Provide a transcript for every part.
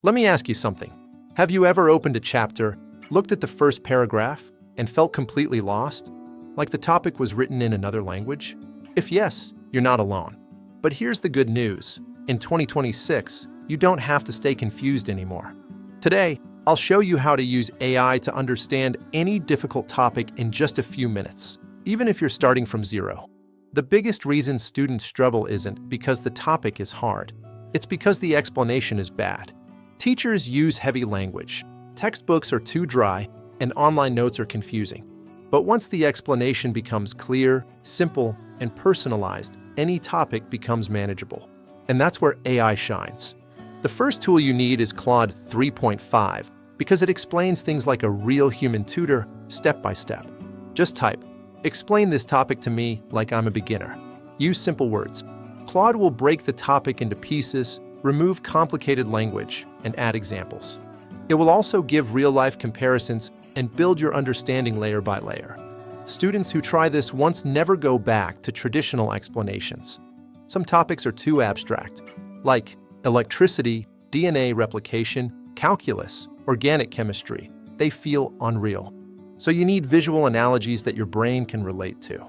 Let me ask you something. Have you ever opened a chapter, looked at the first paragraph, and felt completely lost? Like the topic was written in another language? If yes, you're not alone. But here's the good news. In 2026, you don't have to stay confused anymore. Today, I'll show you how to use AI to understand any difficult topic in just a few minutes, even if you're starting from zero. The biggest reason students struggle isn't because the topic is hard. It's because the explanation is bad. Teachers use heavy language, textbooks are too dry, and online notes are confusing. But once the explanation becomes clear, simple, and personalized, any topic becomes manageable. And that's where AI shines. The first tool you need is Claude 3.5 because it explains things like a real human tutor step by step. Just type, "Explain this topic to me like I'm a beginner." Use simple words. Claude will break the topic into pieces, remove complicated language, and add examples. It will also give real-life comparisons and build your understanding layer by layer. Students who try this once never go back to traditional explanations. Some topics are too abstract, like electricity, DNA replication, calculus, organic chemistry. They feel unreal. So you need visual analogies that your brain can relate to.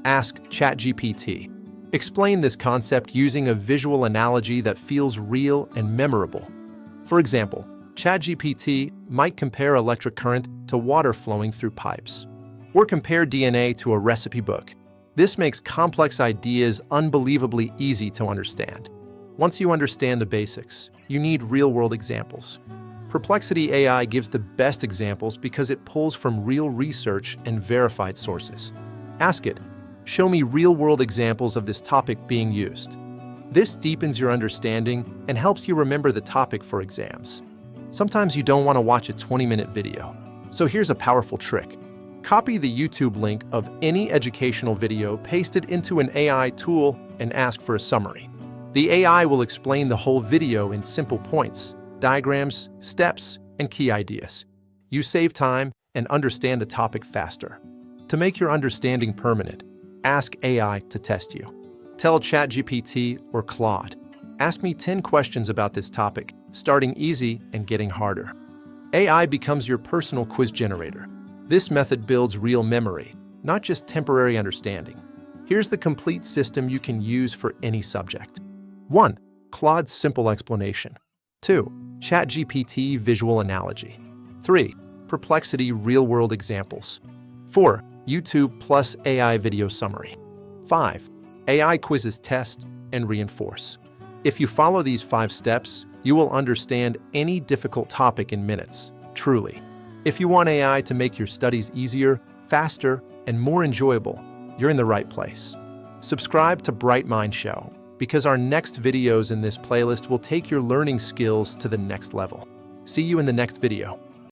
Ask ChatGPT. Explain this concept using a visual analogy that feels real and memorable. For example, ChatGPT might compare electric current to water flowing through pipes, or compare DNA to a recipe book. This makes complex ideas unbelievably easy to understand. Once you understand the basics, you need real-world examples. Perplexity AI gives the best examples because it pulls from real research and verified sources. Ask it, "Show me real-world examples of this topic being used." This deepens your understanding and helps you remember the topic for exams. Sometimes you don't want to watch a 20-minute video. So here's a powerful trick. Copy the YouTube link of any educational video, paste it into an AI tool, and ask for a summary. The AI will explain the whole video in simple points, diagrams, steps, and key ideas. You save time and understand a topic faster. To make your understanding permanent, ask AI to test you. Tell ChatGPT or Claude, "Ask me 10 questions about this topic," starting easy and getting harder. AI becomes your personal quiz generator. This method builds real memory, not just temporary understanding. Here's the complete system you can use for any subject. 1. Claude's simple explanation. 2. ChatGPT visual analogy. 3. Perplexity real-world examples. 4. YouTube plus AI video summary. 5. AI quizzes test and reinforce. If you follow these 5 steps, you will understand any difficult topic in minutes, truly. If you want AI to make your studies easier, faster, and more enjoyable, you're in the right place. Subscribe to Bright Mind Show, because our next videos in this playlist will take your learning skills to the next level. See you in the next video.